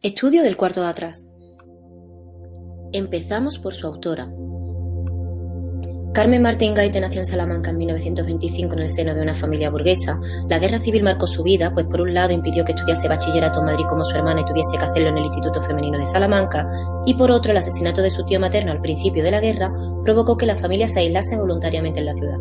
Estudio del cuarto de atrás. Empezamos por su autora. Carmen Martín Gaite nació en Salamanca en 1925 en el seno de una familia burguesa. La guerra civil marcó su vida, pues por un lado impidió que estudiase bachillerato en Madrid como su hermana y tuviese que hacerlo en el Instituto Femenino de Salamanca, y por otro el asesinato de su tío materno al principio de la guerra provocó que la familia se aislase voluntariamente en la ciudad.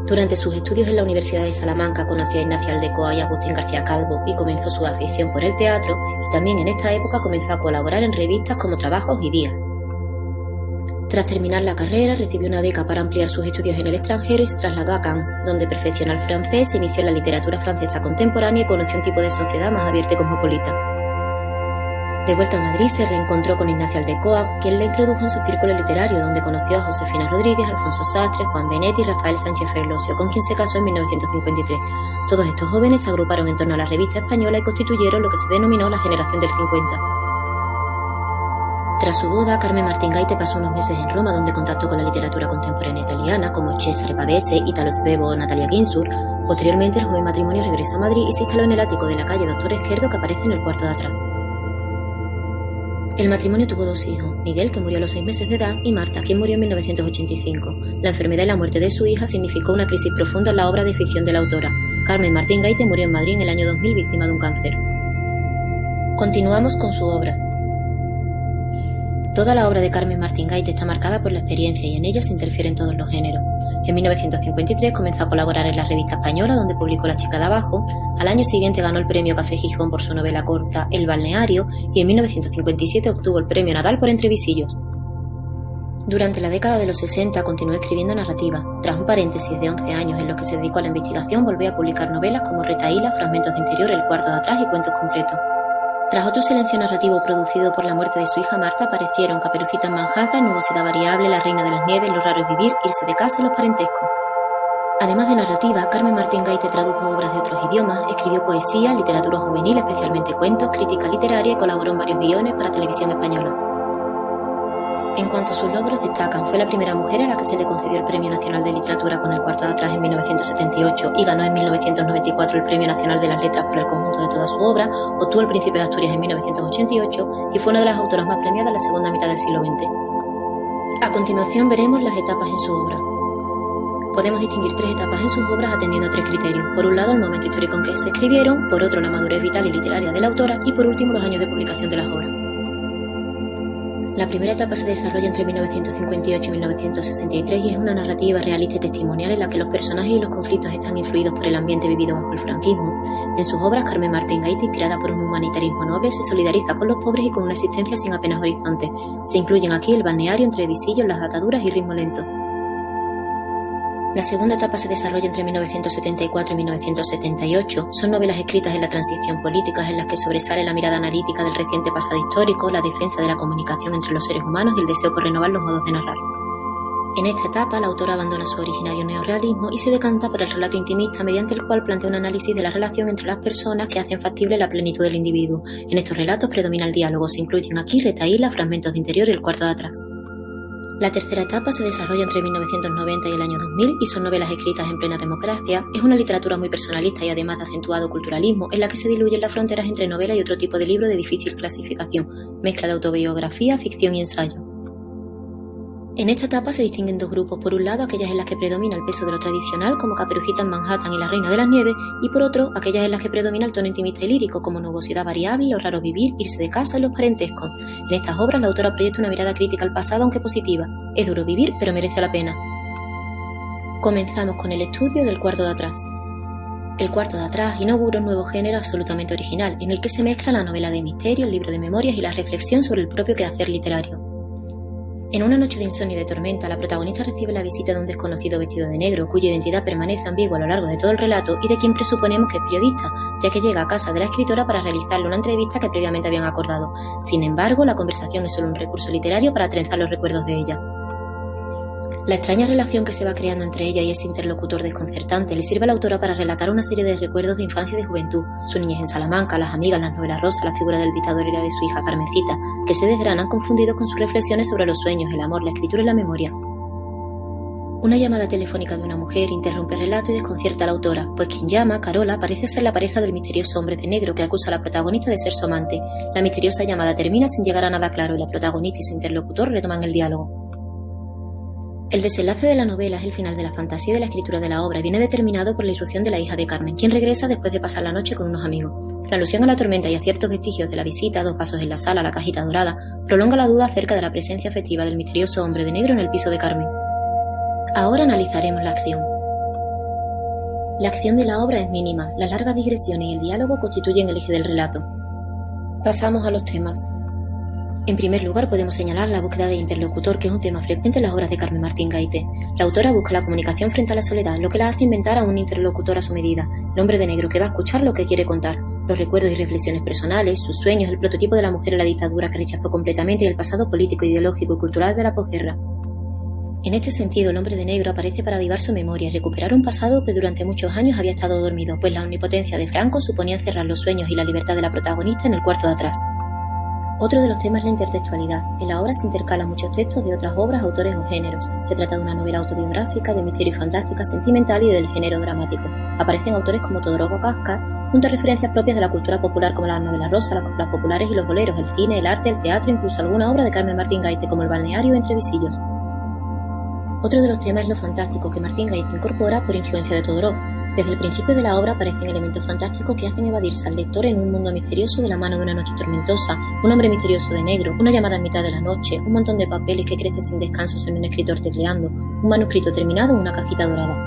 Durante sus estudios en la Universidad de Salamanca conoció a Ignacio Aldecoa y Agustín García Calvo y comenzó su afición por el teatro, y también en esta época comenzó a colaborar en revistas como Trabajos y Días. Tras terminar la carrera, recibió una beca para ampliar sus estudios en el extranjero y se trasladó a Cannes, donde perfeccionó el francés, se inició en la literatura francesa contemporánea y conoció un tipo de sociedad más abierta y cosmopolita. De vuelta a Madrid se reencontró con Ignacio Aldecoa, quien la introdujo en su círculo literario, donde conoció a Josefina Rodríguez, Alfonso Sastre, Juan Benet y Rafael Sánchez Ferlosio, con quien se casó en 1953. Todos estos jóvenes se agruparon en torno a la revista española y constituyeron lo que se denominó la generación del 50. Tras su boda, Carmen Martín Gaite pasó unos meses en Roma, donde contactó con la literatura contemporánea italiana, como Cesare Pavese, Italo Svevo o Natalia Ginzburg. Posteriormente, el joven matrimonio regresó a Madrid y se instaló en el ático de la calle Doctor Esquerdo, que aparece en el cuarto de atrás. El matrimonio tuvo dos hijos, Miguel, que murió a los 6 meses de edad, y Marta, quien murió en 1985. La enfermedad y la muerte de su hija significó una crisis profunda en la obra de ficción de la autora. Carmen Martín Gaite murió en Madrid en el año 2000 víctima de un cáncer. Continuamos con su obra. Toda la obra de Carmen Martín Gaite está marcada por la experiencia y en ella se interfieren todos los géneros. En 1953 comenzó a colaborar en la revista española, donde publicó La chica de abajo. Al año siguiente ganó el premio Café Gijón por su novela corta El balneario y en 1957 obtuvo el premio Nadal por Entrevisillos. Durante la década de los 60 continuó escribiendo narrativa. Tras un paréntesis de 11 años en los que se dedicó a la investigación, volvió a publicar novelas como Retahíla, Fragmentos de interior, El cuarto de atrás y Cuentos completos. Tras otro silencio narrativo producido por la muerte de su hija Marta, aparecieron Caperucita en Manhattan, Nubosidad variable, La reina de las nieves, Lo raro es vivir, Irse de casa y Los parentescos. Además de narrativa, Carmen Martín Gaite tradujo obras de otros idiomas, escribió poesía, literatura juvenil, especialmente cuentos, crítica literaria y colaboró en varios guiones para televisión española. En cuanto a sus logros destacan, fue la primera mujer a la que se le concedió el Premio Nacional de Literatura con El cuarto de atrás en 1978 y ganó en 1994 el Premio Nacional de las Letras por el conjunto de toda su obra, obtuvo el Príncipe de Asturias en 1988 y fue una de las autoras más premiadas en la segunda mitad del siglo XX. A continuación veremos las etapas en su obra. Podemos distinguir 3 etapas en sus obras atendiendo a 3 criterios. Por un lado, el momento histórico en que se escribieron, por otro, la madurez vital y literaria de la autora y por último, los años de publicación de las obras. La primera etapa se desarrolla entre 1958 y 1963 y es una narrativa realista y testimonial en la que los personajes y los conflictos están influidos por el ambiente vivido bajo el franquismo. En sus obras, Carmen Martín Gaite, inspirada por un humanitarismo noble, se solidariza con los pobres y con una existencia sin apenas horizonte. Se incluyen aquí El balneario, Entre visillos, Las ataduras y Ritmo lento. La segunda etapa se desarrolla entre 1974 y 1978. Son novelas escritas en la transición política en las que sobresale la mirada analítica del reciente pasado histórico, la defensa de la comunicación entre los seres humanos y el deseo por renovar los modos de narrar. En esta etapa, la autora abandona su originario neorrealismo y se decanta por el relato intimista, mediante el cual plantea un análisis de la relación entre las personas que hacen factible la plenitud del individuo. En estos relatos predomina el diálogo. Se incluyen aquí Retahíla, Fragmentos de interior y El cuarto de atrás. La tercera etapa se desarrolla entre 1990 y el año 2000 y son novelas escritas en plena democracia. Es una literatura muy personalista y además de acentuado culturalismo, en la que se diluyen las fronteras entre novela y otro tipo de libro de difícil clasificación, mezcla de autobiografía, ficción y ensayo. En esta etapa se distinguen 2 grupos, por un lado aquellas en las que predomina el peso de lo tradicional, como Caperucita en Manhattan y La reina de las nieves, y por otro, aquellas en las que predomina el tono intimista y lírico, como Nubosidad variable, Lo raro vivir, Irse de casa y Los parentescos. En estas obras la autora proyecta una mirada crítica al pasado, aunque positiva. Es duro vivir, pero merece la pena. Comenzamos con el estudio del cuarto de atrás. El cuarto de atrás inaugura un nuevo género absolutamente original, en el que se mezcla la novela de misterio, el libro de memorias y la reflexión sobre el propio quehacer literario. En una noche de insomnio y de tormenta, la protagonista recibe la visita de un desconocido vestido de negro, cuya identidad permanece ambigua a lo largo de todo el relato y de quien presuponemos que es periodista, ya que llega a casa de la escritora para realizarle una entrevista que previamente habían acordado. Sin embargo, la conversación es solo un recurso literario para trenzar los recuerdos de ella. La extraña relación que se va creando entre ella y ese interlocutor desconcertante le sirve a la autora para relatar una serie de recuerdos de infancia y de juventud, su niñez en Salamanca, las amigas, las novelas rosas, la figura del dictador y la de su hija Carmencita, que se desgranan confundidos con sus reflexiones sobre los sueños, el amor, la escritura y la memoria. Una llamada telefónica de una mujer interrumpe el relato y desconcierta a la autora, pues quien llama, Carola, parece ser la pareja del misterioso hombre de negro que acusa a la protagonista de ser su amante. La misteriosa llamada termina sin llegar a nada claro y la protagonista y su interlocutor retoman el diálogo. El desenlace de la novela es el final de la fantasía de la escritura de la obra y viene determinado por la irrupción de la hija de Carmen, quien regresa después de pasar la noche con unos amigos. La alusión a la tormenta y a ciertos vestigios de la visita, 2 pasos en la sala, la cajita dorada, prolonga la duda acerca de la presencia afectiva del misterioso hombre de negro en el piso de Carmen. Ahora analizaremos la acción. La acción de la obra es mínima, las largas digresiones y el diálogo constituyen el eje del relato. Pasamos a los temas. En primer lugar, podemos señalar la búsqueda de interlocutor, que es un tema frecuente en las obras de Carmen Martín Gaite. La autora busca la comunicación frente a la soledad, lo que la hace inventar a un interlocutor a su medida, el hombre de negro que va a escuchar lo que quiere contar, los recuerdos y reflexiones personales, sus sueños, el prototipo de la mujer en la dictadura que rechazó completamente y el pasado político, ideológico y cultural de la posguerra. En este sentido, el hombre de negro aparece para avivar su memoria y recuperar un pasado que durante muchos años había estado dormido, pues la omnipotencia de Franco suponía encerrar los sueños y la libertad de la protagonista en el cuarto de atrás. Otro de los temas es la intertextualidad. En la obra se intercalan muchos textos de otras obras, autores o géneros. Se trata de una novela autobiográfica, de misterio y fantástica, sentimental y del género dramático. Aparecen autores como Todorov Kafka, junto a referencias propias de la cultura popular como la novela rosa, las coplas populares y los boleros, el cine, el arte, el teatro, incluso alguna obra de Carmen Martín Gaite como El balneario Entre visillos. Otro de los temas es lo fantástico, que Martín Gaite incorpora por influencia de Todorov. Desde el principio de la obra aparecen elementos fantásticos que hacen evadirse al lector en un mundo misterioso de la mano de una noche tormentosa, un hombre misterioso de negro, una llamada en mitad de la noche, un montón de papeles que crecen sin descanso en un escritor tecleando, un manuscrito terminado o una cajita dorada.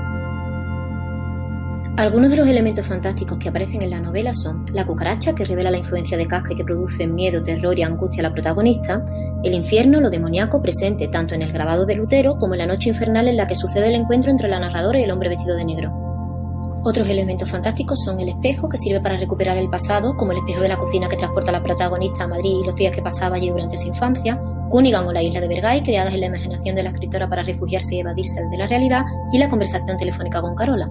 Algunos de los elementos fantásticos que aparecen en la novela son la cucaracha, que revela la influencia de Kafka y que produce miedo, terror y angustia a la protagonista, el infierno, lo demoníaco, presente tanto en el grabado de Lutero como en la noche infernal en la que sucede el encuentro entre la narradora y el hombre vestido de negro. Otros elementos fantásticos son el espejo, que sirve para recuperar el pasado, como el espejo de la cocina que transporta a la protagonista a Madrid y los días que pasaba allí durante su infancia, Cunningham o la isla de Bergay, creadas en la imaginación de la escritora para refugiarse y evadirse de la realidad, y la conversación telefónica con Carola.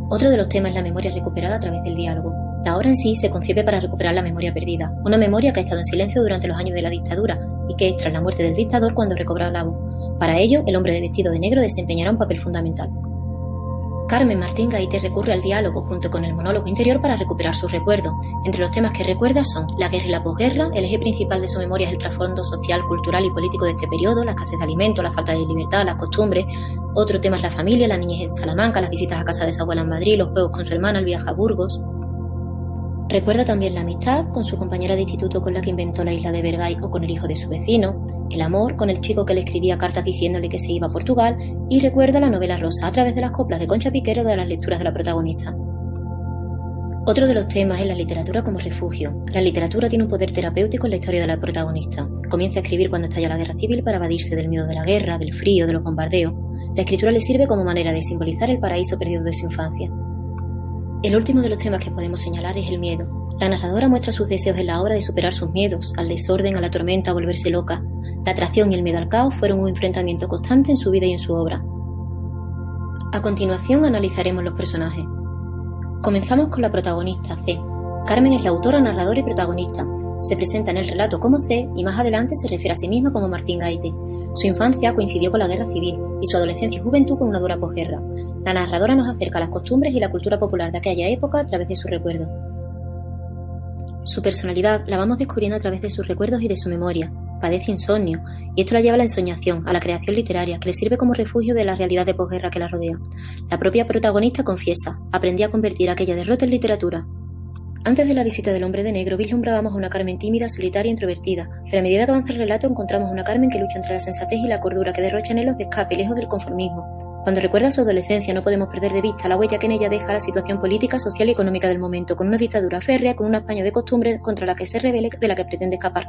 Otro de los temas es la memoria recuperada a través del diálogo. La obra en sí se concibe para recuperar la memoria perdida, una memoria que ha estado en silencio durante los años de la dictadura y que es tras la muerte del dictador cuando recobra la voz. Para ello, el hombre de vestido de negro desempeñará un papel fundamental. Carmen Martín Gaite recurre al diálogo junto con el monólogo interior para recuperar sus recuerdos. Entre los temas que recuerda son la guerra y la posguerra, el eje principal de su memoria es el trasfondo social, cultural y político de este periodo, la escasez de alimentos, la falta de libertad, las costumbres. Otro tema es la familia, la niñez en Salamanca, las visitas a casa de su abuela en Madrid, los juegos con su hermana, el viaje a Burgos. Recuerda también la amistad con su compañera de instituto con la que inventó la isla de Bergay o con el hijo de su vecino, el amor con el chico que le escribía cartas diciéndole que se iba a Portugal y recuerda la novela rosa a través de las coplas de Concha Piquero de las lecturas de la protagonista. Otro de los temas es la literatura como refugio. La literatura tiene un poder terapéutico en la historia de la protagonista. Comienza a escribir cuando estalla la guerra civil para evadirse del miedo de la guerra, del frío, de los bombardeos. La escritura le sirve como manera de simbolizar el paraíso perdido de su infancia. El último de los temas que podemos señalar es el miedo. La narradora muestra sus deseos en la obra de superar sus miedos, al desorden, a la tormenta, a volverse loca. La atracción y el miedo al caos fueron un enfrentamiento constante en su vida y en su obra. A continuación analizaremos los personajes. Comenzamos con la protagonista, C. Carmen es la autora, narradora y protagonista. Se presenta en el relato como C y más adelante se refiere a sí misma como Martín Gaite. Su infancia coincidió con la guerra civil y su adolescencia y juventud con una dura posguerra. La narradora nos acerca a las costumbres y la cultura popular de aquella época a través de sus recuerdos. Su personalidad la vamos descubriendo a través de sus recuerdos y de su memoria. Padece insomnio y esto la lleva a la ensoñación, a la creación literaria, que le sirve como refugio de la realidad de posguerra que la rodea. La propia protagonista confiesa: aprendí a convertir aquella derrota en literatura. Antes de la visita del hombre de negro vislumbrábamos a una Carmen tímida, solitaria e introvertida, pero a medida que avanza el relato encontramos una Carmen que lucha entre la sensatez y la cordura, que derrocha anhelos de escape, lejos del conformismo. Cuando recuerda su adolescencia no podemos perder de vista la huella que en ella deja la situación política, social y económica del momento, con una dictadura férrea, con una España de costumbres contra la que se rebele, de la que pretende escapar.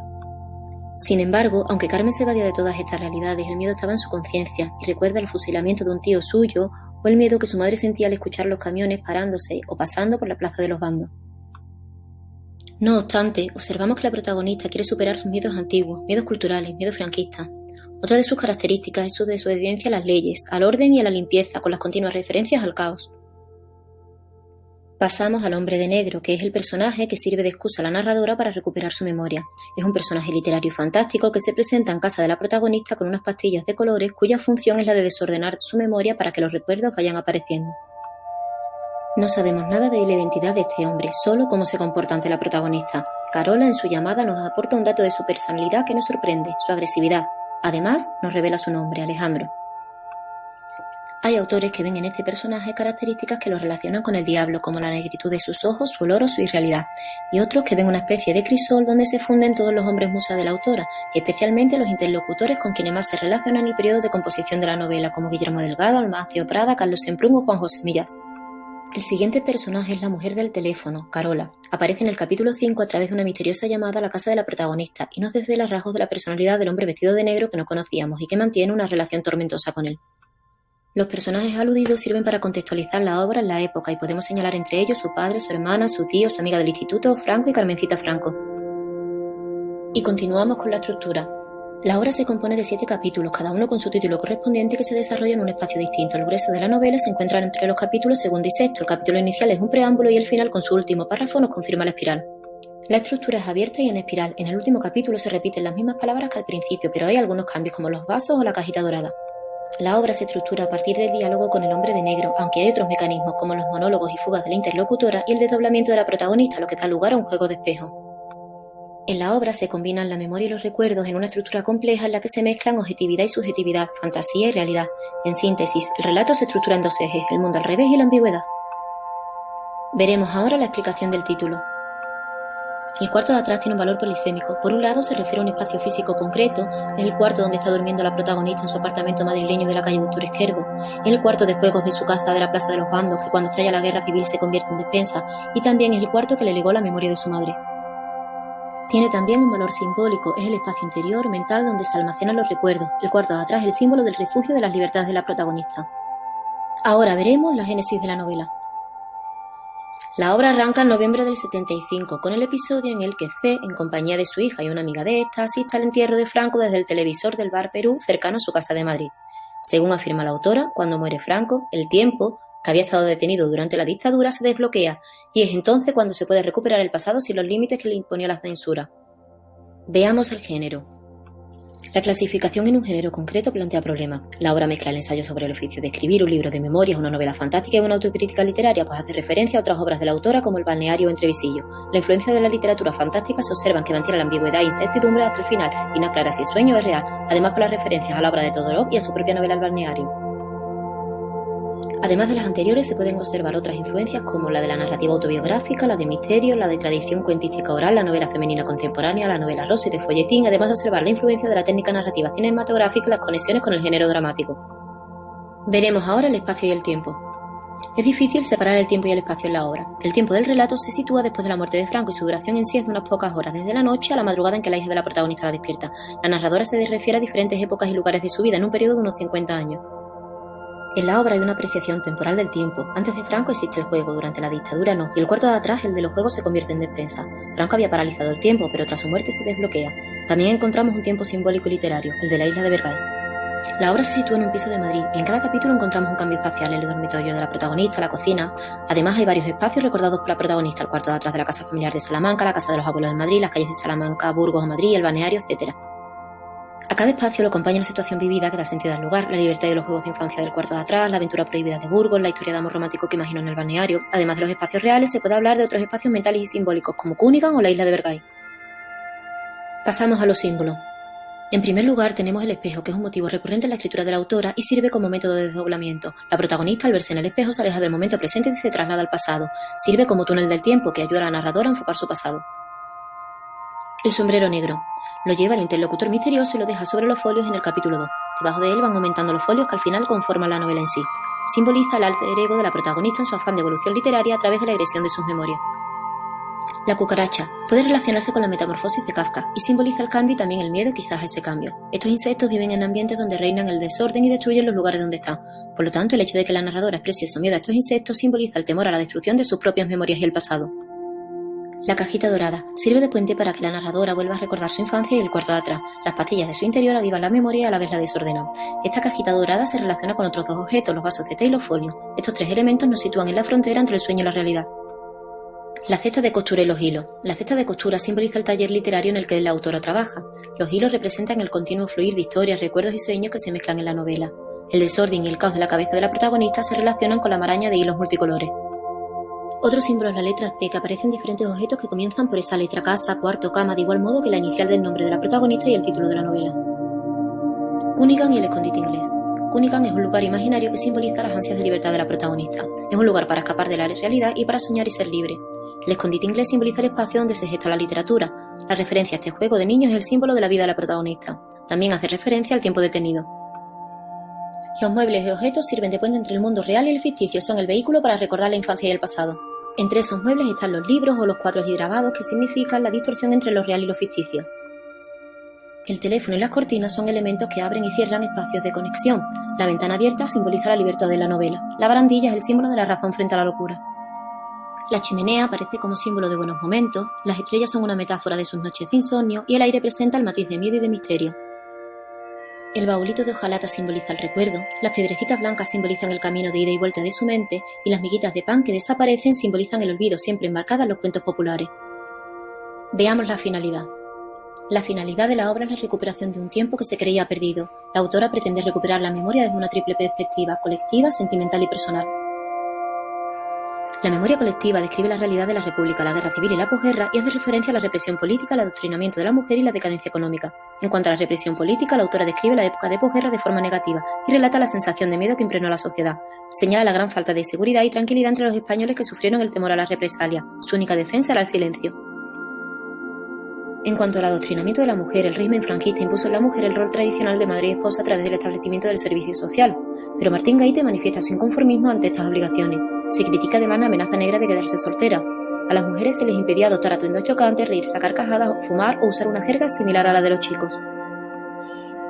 Sin embargo, aunque Carmen se evadía de todas estas realidades, el miedo estaba en su conciencia y recuerda el fusilamiento de un tío suyo o el miedo que su madre sentía al escuchar los camiones parándose o pasando por la plaza de los Bandos. No obstante, observamos que la protagonista quiere superar sus miedos antiguos, miedos culturales, miedos franquistas. Otra de sus características es su desobediencia a las leyes, al orden y a la limpieza, con las continuas referencias al caos. Pasamos al hombre de negro, que es el personaje que sirve de excusa a la narradora para recuperar su memoria. Es un personaje literario fantástico que se presenta en casa de la protagonista con unas pastillas de colores cuya función es la de desordenar su memoria para que los recuerdos vayan apareciendo. No sabemos nada de la identidad de este hombre, solo cómo se comporta ante la protagonista. Carola en su llamada nos aporta un dato de su personalidad que nos sorprende, su agresividad. Además, nos revela su nombre, Alejandro. Hay autores que ven en este personaje características que lo relacionan con el diablo, como la negritud de sus ojos, su olor o su irrealidad, y otros que ven una especie de crisol donde se funden todos los hombres musa de la autora, especialmente los interlocutores con quienes más se relacionan en el periodo de composición de la novela, como Guillermo Delgado, Almacio Prada, Carlos Semprún o Juan José Millás. El siguiente personaje es la mujer del teléfono, Carola. Aparece en el capítulo 5 a través de una misteriosa llamada a la casa de la protagonista y nos desvela rasgos de la personalidad del hombre vestido de negro que no conocíamos y que mantiene una relación tormentosa con él. Los personajes aludidos sirven para contextualizar la obra en la época y podemos señalar entre ellos su padre, su hermana, su tío, su amiga del instituto, Franco y Carmencita Franco. Y continuamos con la estructura. La obra se compone de 7 capítulos, cada uno con su título correspondiente que se desarrolla en un espacio distinto. El grueso de la novela se encuentra entre los capítulos segundo y sexto. El capítulo inicial es un preámbulo y el final, con su último párrafo, nos confirma la espiral. La estructura es abierta y en espiral. En el último capítulo se repiten las mismas palabras que al principio, pero hay algunos cambios como los vasos o la cajita dorada. La obra se estructura a partir del diálogo con el hombre de negro, aunque hay otros mecanismos como los monólogos y fugas de la interlocutora y el desdoblamiento de la protagonista, lo que da lugar a un juego de espejo. En la obra se combinan la memoria y los recuerdos en una estructura compleja en la que se mezclan objetividad y subjetividad, fantasía y realidad. En síntesis, el relato se estructura en 2 ejes, el mundo al revés y la ambigüedad. Veremos ahora la explicación del título. El cuarto de atrás tiene un valor polisémico. Por un lado, se refiere a un espacio físico concreto, es el cuarto donde está durmiendo la protagonista en su apartamento madrileño de la calle Doctor Esquerdo, es el cuarto de juegos de su casa de la Plaza de los Bandos, que cuando estalla la guerra civil se convierte en despensa, y también es el cuarto que le legó la memoria de su madre. Tiene también un valor simbólico, es el espacio interior, mental, donde se almacenan los recuerdos. El cuarto de atrás es el símbolo del refugio de las libertades de la protagonista. Ahora veremos la génesis de la novela. La obra arranca en noviembre del 75, con el episodio en el que C, en compañía de su hija y una amiga de esta, asiste al entierro de Franco desde el televisor del bar Perú, cercano a su casa de Madrid. Según afirma la autora, cuando muere Franco, el tiempo, que había estado detenido durante la dictadura, se desbloquea, y es entonces cuando se puede recuperar el pasado sin los límites que le imponía la censura. Veamos el género. La clasificación en un género concreto plantea problemas. La obra mezcla el ensayo sobre el oficio de escribir, un libro de memorias, una novela fantástica y una autocrítica literaria, pues hace referencia a otras obras de la autora como El balneario o Entrevisillo. La influencia de la literatura fantástica se observa en que mantiene la ambigüedad e incertidumbre hasta el final y no aclara si el sueño es real, además por las referencias a la obra de Todorov y a su propia novela El balneario. Además de las anteriores, se pueden observar otras influencias como la de la narrativa autobiográfica, la de misterio, la de tradición cuentística oral, la novela femenina contemporánea, la novela rosa y de folletín, además de observar la influencia de la técnica narrativa cinematográfica y las conexiones con el género dramático. Veremos ahora el espacio y el tiempo. Es difícil separar el tiempo y el espacio en la obra. El tiempo del relato se sitúa después de la muerte de Franco y su duración en sí es de unas pocas horas, desde la noche a la madrugada en que la hija de la protagonista la despierta. La narradora se refiere a diferentes épocas y lugares de su vida en un periodo de unos 50 años. En la obra hay una apreciación temporal del tiempo. Antes de Franco existe el juego, durante la dictadura no, y el cuarto de atrás, el de los juegos, se convierte en despensa. Franco había paralizado el tiempo, pero tras su muerte se desbloquea. También encontramos un tiempo simbólico y literario, el de la isla de Vergay. La obra se sitúa en un piso de Madrid, y en cada capítulo encontramos un cambio espacial, el dormitorio de la protagonista, la cocina. Además hay varios espacios recordados por la protagonista, el cuarto de atrás de la casa familiar de Salamanca, la casa de los abuelos en Madrid, las calles de Salamanca, Burgos o Madrid, el balneario, etc. A cada espacio lo acompaña una situación vivida que da sentido al lugar, la libertad de los juegos de infancia del cuarto de atrás, la aventura prohibida de Burgos, la historia de amor romántico que imagino en el balneario. Además de los espacios reales, se puede hablar de otros espacios mentales y simbólicos como Cunningham o la isla de Vergay. Pasamos a los símbolos. En primer lugar tenemos el espejo, que es un motivo recurrente en la escritura de la autora y sirve como método de desdoblamiento. La protagonista, al verse en el espejo, se aleja del momento presente y se traslada al pasado. Sirve como túnel del tiempo que ayuda a la narradora a enfocar su pasado. El sombrero negro. Lo lleva el interlocutor misterioso y lo deja sobre los folios en el capítulo 2. Debajo de él van aumentando los folios que al final conforman la novela en sí. Simboliza el alter ego de la protagonista en su afán de evolución literaria a través de la agresión de sus memorias. La cucaracha puede relacionarse con la metamorfosis de Kafka y simboliza el cambio y también el miedo quizás a ese cambio. Estos insectos viven en ambientes donde reinan el desorden y destruyen los lugares donde están. Por lo tanto, el hecho de que la narradora exprese su miedo a estos insectos simboliza el temor a la destrucción de sus propias memorias y el pasado. La cajita dorada sirve de puente para que la narradora vuelva a recordar su infancia y el cuarto de atrás. Las pastillas de su interior avivan la memoria y a la vez la desordenan. Esta cajita dorada se relaciona con otros dos objetos, los vasos de té y los folios. Estos 3 elementos nos sitúan en la frontera entre el sueño y la realidad. La cesta de costura y los hilos. La cesta de costura simboliza el taller literario en el que la autora trabaja. Los hilos representan el continuo fluir de historias, recuerdos y sueños que se mezclan en la novela. El desorden y el caos de la cabeza de la protagonista se relacionan con la maraña de hilos multicolores. Otro símbolo es la letra C, que aparece en diferentes objetos que comienzan por esa letra: casa, cuarto, cama, de igual modo que la inicial del nombre de la protagonista y el título de la novela. Cunningham y el escondite inglés. Cunningham es un lugar imaginario que simboliza las ansias de libertad de la protagonista. Es un lugar para escapar de la realidad y para soñar y ser libre. El escondite inglés simboliza el espacio donde se gesta la literatura. La referencia a este juego de niños es el símbolo de la vida de la protagonista. También hace referencia al tiempo detenido. Los muebles y objetos sirven de puente entre el mundo real y el ficticio, son el vehículo para recordar la infancia y el pasado. Entre esos muebles están los libros o los cuadros y grabados, que significan la distorsión entre lo real y lo ficticio. El teléfono y las cortinas son elementos que abren y cierran espacios de conexión. La ventana abierta simboliza la libertad de la novela. La barandilla es el símbolo de la razón frente a la locura. La chimenea aparece como símbolo de buenos momentos, las estrellas son una metáfora de sus noches de insomnio y el aire presenta el matiz de miedo y de misterio. El baulito de hojalata simboliza el recuerdo, las piedrecitas blancas simbolizan el camino de ida y vuelta de su mente y las miguitas de pan que desaparecen simbolizan el olvido, siempre enmarcadas en los cuentos populares. Veamos la finalidad. La finalidad de la obra es la recuperación de un tiempo que se creía perdido. La autora pretende recuperar la memoria desde una triple perspectiva: colectiva, sentimental y personal. La memoria colectiva describe la realidad de la República, la guerra civil y la posguerra y hace referencia a la represión política, el adoctrinamiento de la mujer y la decadencia económica. En cuanto a la represión política, la autora describe la época de posguerra de forma negativa y relata la sensación de miedo que impregnó a la sociedad. Señala la gran falta de seguridad y tranquilidad entre los españoles que sufrieron el temor a la represalia. Su única defensa era el silencio. En cuanto al adoctrinamiento de la mujer, el régimen franquista impuso en la mujer el rol tradicional de madre y esposa a través del establecimiento del servicio social. Pero Martín Gaite manifiesta su inconformismo ante estas obligaciones. Se critica además la amenaza negra de quedarse soltera. A las mujeres se les impedía adoptar atuendos chocantes, reírse a carcajadas, fumar o usar una jerga similar a la de los chicos.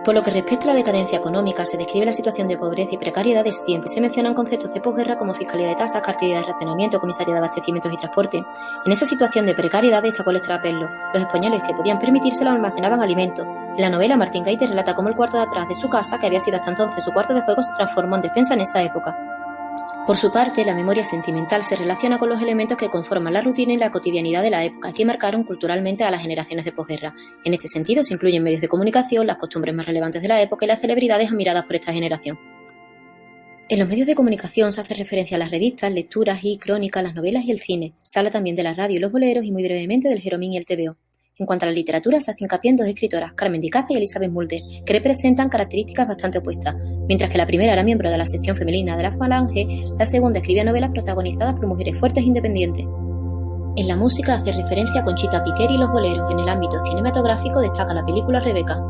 Por lo que respecta a la decadencia económica, se describe la situación de pobreza y precariedad de ese tiempo y se mencionan conceptos de posguerra como fiscalía de tasas, cartilla de racionamiento, comisaría de abastecimientos y transporte. En esa situación de precariedad destacó el extrapello. Los españoles que podían permitírselo almacenaban alimentos. En la novela, Martín Gaite relata cómo el cuarto de atrás de su casa, que había sido hasta entonces su cuarto de juego, se transformó en despensa en esa época. Por su parte, la memoria sentimental se relaciona con los elementos que conforman la rutina y la cotidianidad de la época y que marcaron culturalmente a las generaciones de posguerra. En este sentido, se incluyen medios de comunicación, las costumbres más relevantes de la época y las celebridades admiradas por esta generación. En los medios de comunicación se hace referencia a las revistas, lecturas y crónicas, las novelas y el cine. Se habla también de la radio y los boleros y muy brevemente del jeromín y el tebeo. En cuanto a la literatura, se hace hincapié en dos escritoras, Carmen de Caza y Elizabeth Mulder, que representan características bastante opuestas. Mientras que la primera era miembro de la sección femenina de la Falange, la segunda escribía novelas protagonizadas por mujeres fuertes e independientes. En la música hace referencia a Conchita Piquer y los boleros. En el ámbito cinematográfico destaca la película Rebeca.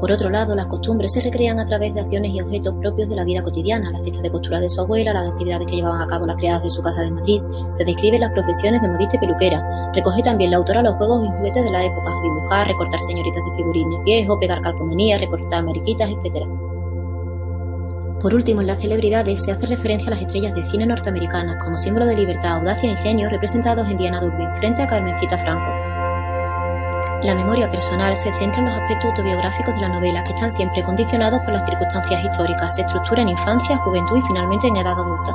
Por otro lado, las costumbres se recrean a través de acciones y objetos propios de la vida cotidiana, la cesta de costura de su abuela, las actividades que llevaban a cabo las criadas de su casa de Madrid. Se describen las profesiones de modista y peluquera. Recoge también la autora los juegos y juguetes de la época: dibujar, recortar señoritas de figurines viejos, pegar calcomanías, recortar mariquitas, etc. Por último, en las celebridades se hace referencia a las estrellas de cine norteamericanas como símbolo de libertad, audacia e ingenio representados en Diana Durbin frente a Carmencita Franco. La memoria personal se centra en los aspectos autobiográficos de la novela, que están siempre condicionados por las circunstancias históricas. Se estructura en infancia, juventud y finalmente en edad adulta.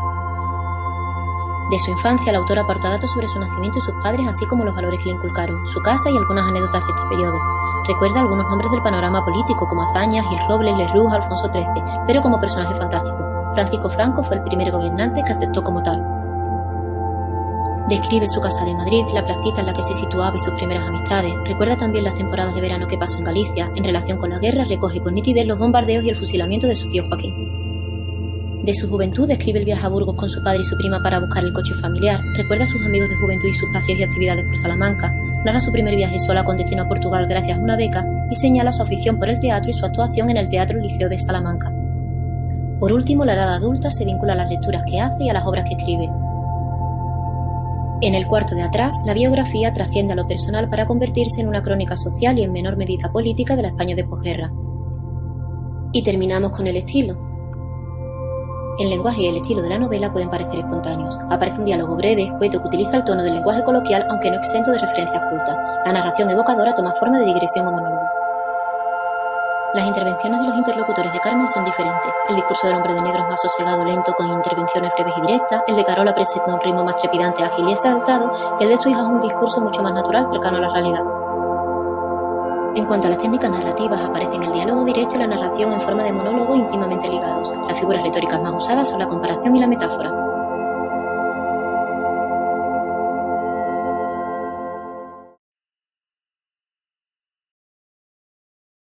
De su infancia, la autora aporta datos sobre su nacimiento y sus padres, así como los valores que le inculcaron, su casa y algunas anécdotas de este periodo. Recuerda algunos nombres del panorama político, como Azaña, Gil Robles, Lerroux, Alfonso XIII, pero como personaje fantástico. Francisco Franco fue el primer gobernante que aceptó como tal. Describe su casa de Madrid, la placita en la que se situaba y sus primeras amistades. Recuerda también las temporadas de verano que pasó en Galicia. En relación con la guerra, recoge con nitidez los bombardeos y el fusilamiento de su tío Joaquín. De su juventud, describe el viaje a Burgos con su padre y su prima para buscar el coche familiar. Recuerda a sus amigos de juventud y sus paseos y actividades por Salamanca. Narra su primer viaje sola con destino a Portugal gracias a una beca y señala su afición por el teatro y su actuación en el Teatro Liceo de Salamanca. Por último, la edad adulta se vincula a las lecturas que hace y a las obras que escribe. En el cuarto de atrás, la biografía trasciende a lo personal para convertirse en una crónica social y en menor medida política de la España de posguerra. Y terminamos con el estilo. El lenguaje y el estilo de la novela pueden parecer espontáneos. Aparece un diálogo breve, escueto, que utiliza el tono del lenguaje coloquial, aunque no exento de referencias cultas. La narración evocadora toma forma de digresión o monólogo. Las intervenciones de los interlocutores de Carmen son diferentes. El discurso del hombre de negro es más sosegado, lento, con intervenciones breves y directas. El de Carola presenta un ritmo más trepidante, ágil y exaltado. Y el de su hija es un discurso mucho más natural, cercano a la realidad. En cuanto a las técnicas narrativas, aparecen el diálogo directo y la narración en forma de monólogo íntimamente ligados. Las figuras retóricas más usadas son la comparación y la metáfora.